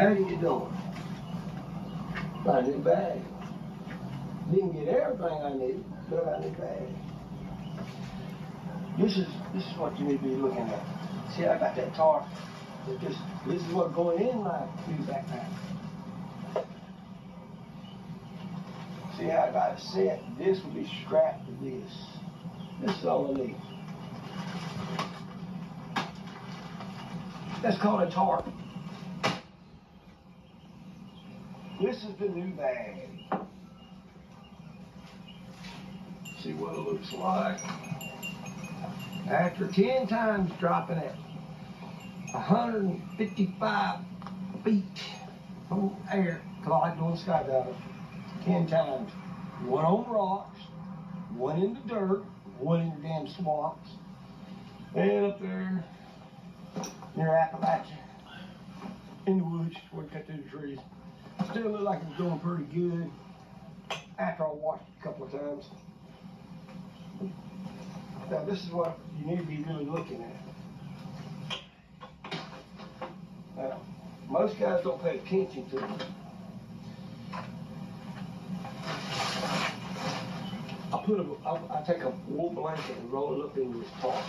How you doing? Got a new bag. Didn't get everything I need, but I got a new bag. This is what you need to be looking at. See, I got that tarp. This is what's going in my new backpack. See how I got it set? This will be strapped to this. This is all I need. That's called a tarp. This is the new bag. See what it looks like. After 10 times dropping it 155 feet from air, because I like doing skydiving, 10 times. One on rocks, one in the dirt, one in the damn swamps, and up there near Appalachia, in the woods where we cut through the trees. Still looked like it was going pretty good after I watched it a couple of times. Now this is what you need to be really looking at. Now, most guys don't pay attention to it. I take a wool blanket and roll it up into this top.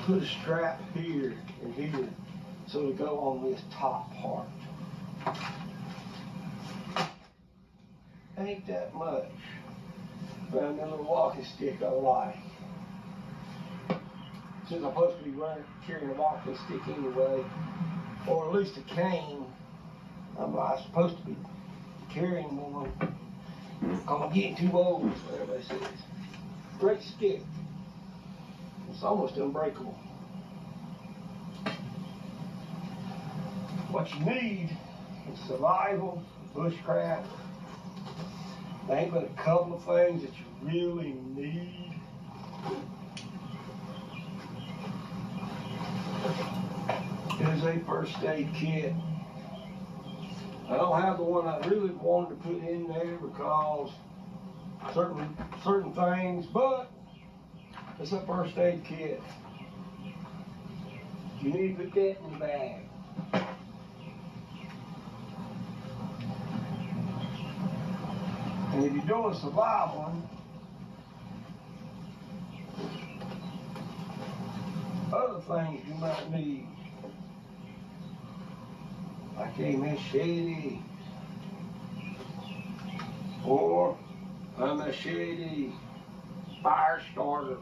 Put a strap here and here so it'll go on this top part. Ain't that much. Found that little walking stick I like. Since I'm supposed to be carrying a walking stick anyway, or at least a cane, I'm not supposed to be carrying one. I'm getting too old, whatever they say. Great stick. It's almost unbreakable. What you need is survival, bushcraft. There ain't but a couple of things that you really need. Here's a first aid kit. I don't have the one I really wanted to put in there because certain things, but it's a first aid kit. You need to put that in the bag. And if you're doing survival, other things you might need, like a machete, or a machete fire starter.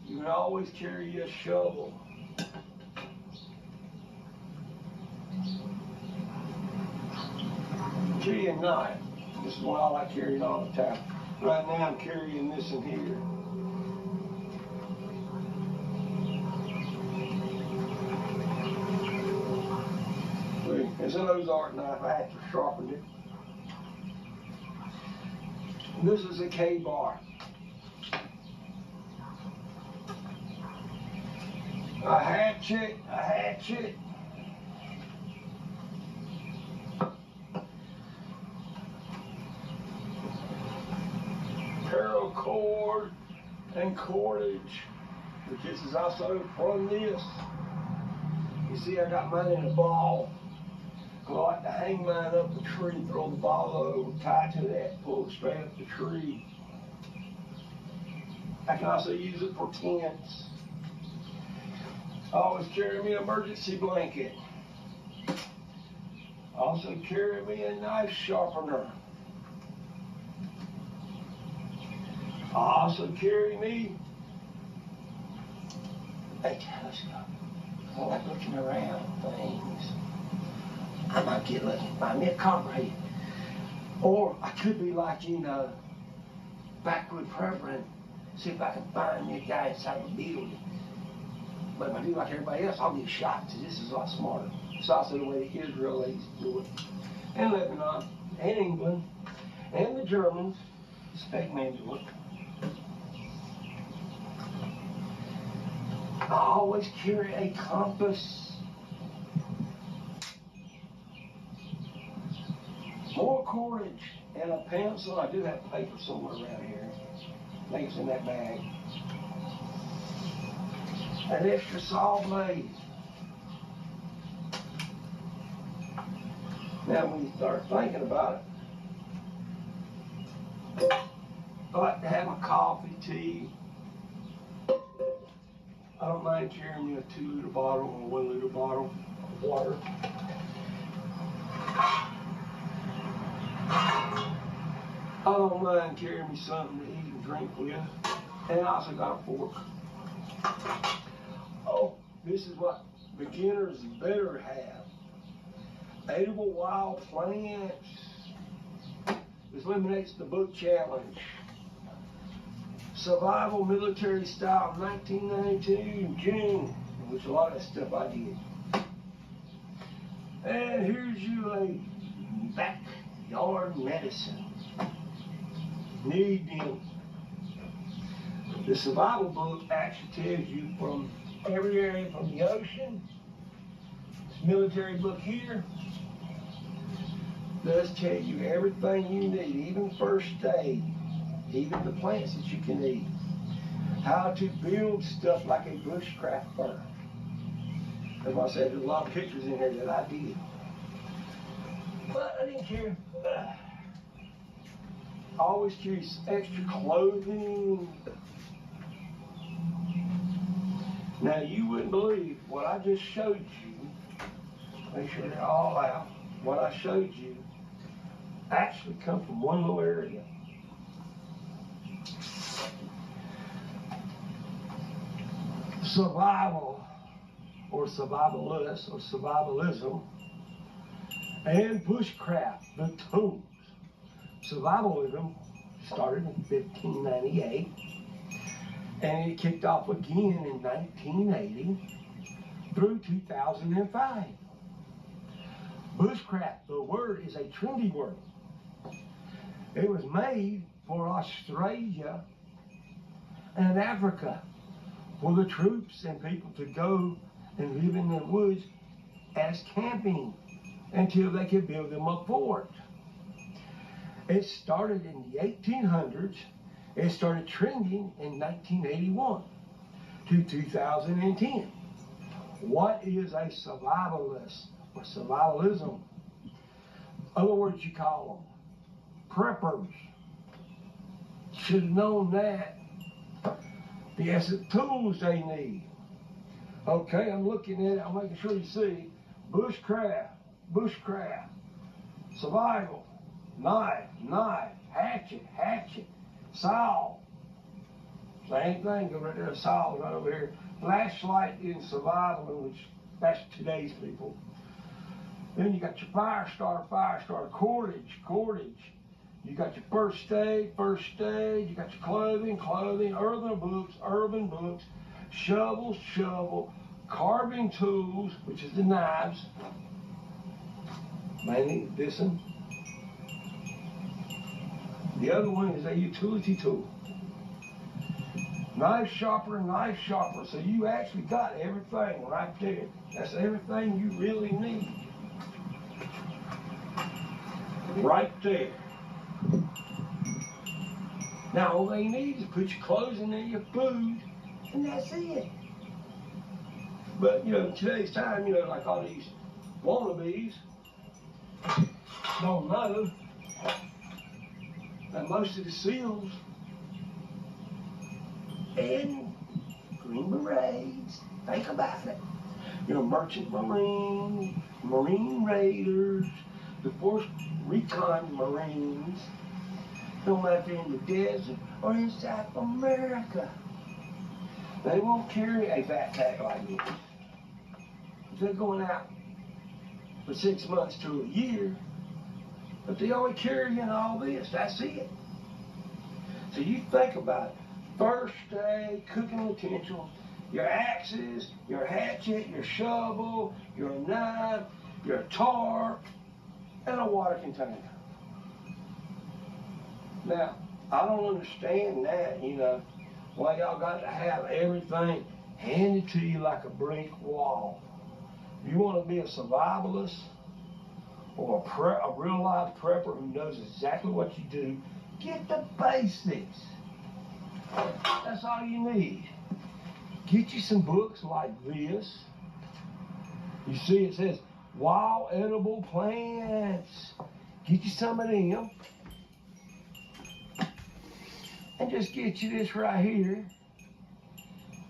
You can always carry a shovel. Carry a knife. This is what I like carrying all the time. Right now I'm carrying this in here. It's an Ozark knife. I had to sharpen it. And this is a K-bar. A hatchet. Paracord and cordage, which this is also from this. You see, I got mine in a ball. I like to hang mine up the tree, throw the ball over, tie to that, pull it straight up the tree. I can also use it for tents. I always carry me an emergency blanket. I also carry me a knife sharpener. I also carry me a telescope. I like looking around things. I might get lucky and find me a copperhead. Or I could be like, backwood prepper and see if I can find me a guy inside the building. But if I do like everybody else, I'll get shot. So this is a lot smarter. It's also the way the Israelis do it. And Lebanon, and England, and the Germans, the Spaceman do it. I always carry a compass. More cordage and a pencil. I do have paper somewhere around here. I think it's in that bag. an extra saw blade. Now when you start thinking about it, I like to have my coffee, tea. I don't mind carrying me a 2-liter bottle or a 1-liter bottle of water. I don't mind carrying me something to eat and drink with. And I also got a fork. Oh, this is what beginners better have. Edible wild plants. This eliminates the book challenge. Survival military style 1992 in June, which a lot of that stuff I did. And here's you lady, backyard medicine. Need them. The survival book actually tells you from every area from the ocean. This military book here does tell you everything you need, even first aid, even the plants that you can eat. How to build stuff like a bushcraft burn. As I said, there's a lot of pictures in here that I did. But I didn't care. I always carry extra clothing. Now you wouldn't believe what I just showed you. Make sure they're all out. What I showed you actually come from one little area. Survival, or survivalist, or survivalism, and bushcraft, the tools. Survivalism started in 1598, and it kicked off again in 1980 through 2005. Bushcraft, the word is a trendy word. It was made for Australia and Africa, for the troops and people to go and live in the woods as camping until they could build them a fort. It started in the 1800s. It started trending in 1981 to 2010. What is a survivalist or survivalism? Other words you call them preppers. Should have known that. The essence tools they need. Okay, I'm looking at it. I'm making sure you see bushcraft, survival, knife, hatchet, saw. Same thing, go right there, saw right over here. Flashlight in survival, which that's today's people. Then you got your fire starter, cordage. You got your first aid, you got your clothing, urban books, shovel, carving tools, which is the knives, mainly this one. The other one is a utility tool. Knife sharper. So you actually got everything right there. That's everything you really need. Right there. Now all they need is put your clothes in there, your food, and that's it. But you know, today's time, you know, like all these wannabes don't know that most of the SEALs and Green Berets, think about it. You know, Merchant Marines, Marine Raiders, the Force Recon Marines, no matter if they're in the desert or in South America, they won't carry a backpack like this. If they're going out for 6 months to a year, but they only carry in all this, that's it. So you think about it. First aid, cooking utensils, your axes, your hatchet, your shovel, your knife, your tarp, and a water container. Now, I don't understand that, you know, why y'all got to have everything handed to you like a brick wall. If you want to be a survivalist or a real life prepper who knows exactly what you do, get the basics. That's all you need. Get you some books like this. You see it says wild edible plants. Get you some of them. And just get you this right here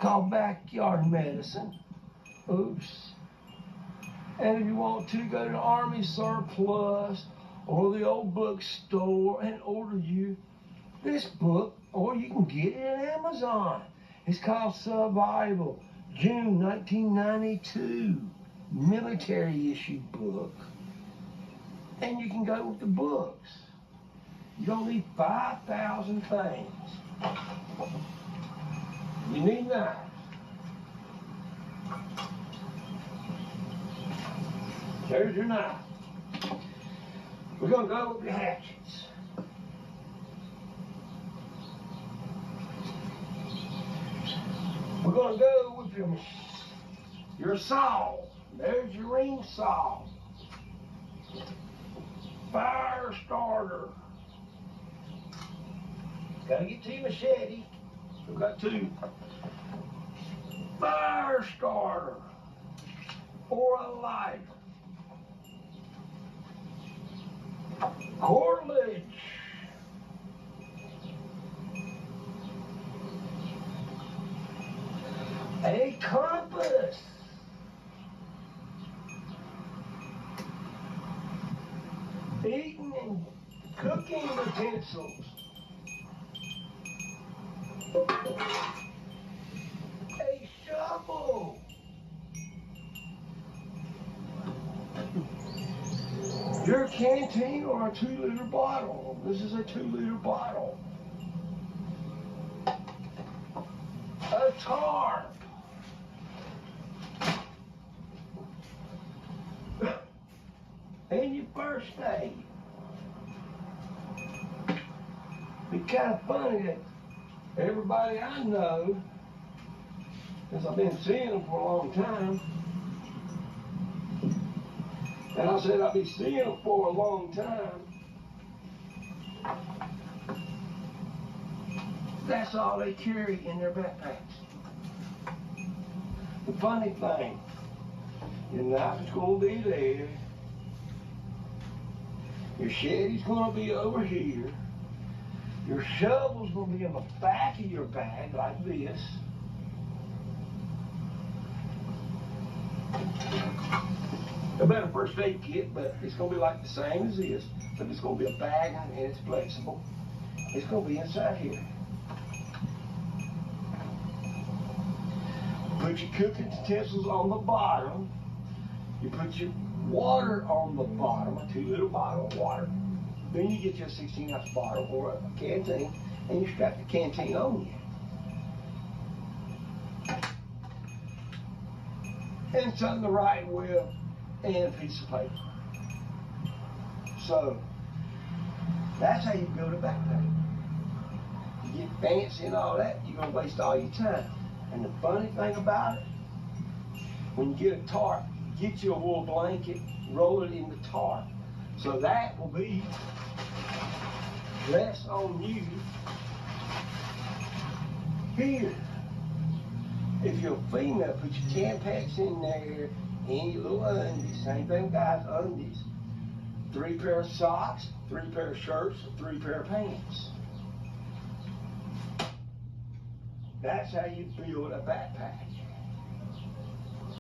called backyard medicine. Oops. And if you want to, go to the Army Surplus or the old bookstore and order you this book, or you can get it at Amazon. It's called Survival, June 1992, military issue book. And you can go with the books. You don't need 5,000 things. You need knives. There's your knife. We're going to go with the hatchets. We're going to go with your saw. There's your ring saw. Fire starter. Got to get to your machete. We've got two. Fire starter. Or a lighter. Cordage. A compass. Eating and cooking utensils. A shovel. Your canteen or a 2-liter bottle. This is a 2-liter bottle. A tarp. And your first aid. It's kind of funny that everybody I know, because I've been seeing them for a long time, and I said I'll be seeing them for a long time, that's all they carry in their backpacks. The funny thing, your knife is going to be there, your machete's going to be over here, your shovel's going to be in the back of your bag like this. A better first aid kit, but it's going to be like the same as this, but it's going to be a bag and it's flexible. It's going to be inside here. Put your cooking utensils on the bottom. You put your water on the bottom, a 2-liter bottle of water. Then you get your 16-ounce bottle or a canteen, and you strap the canteen on you. And something to write with, and a piece of paper. So, that's how you build a backpack. You get fancy and all that, you're going to waste all your time. And the funny thing about it, when you get a tarp, get you a wool blanket, roll it in the tarp. So that will be less on you here. If you're a female, put your Tampax in there, and your little undies. Same thing with guys, undies. 3 pair of socks, 3 pair of shirts, 3 pair of pants. That's how you build a backpack.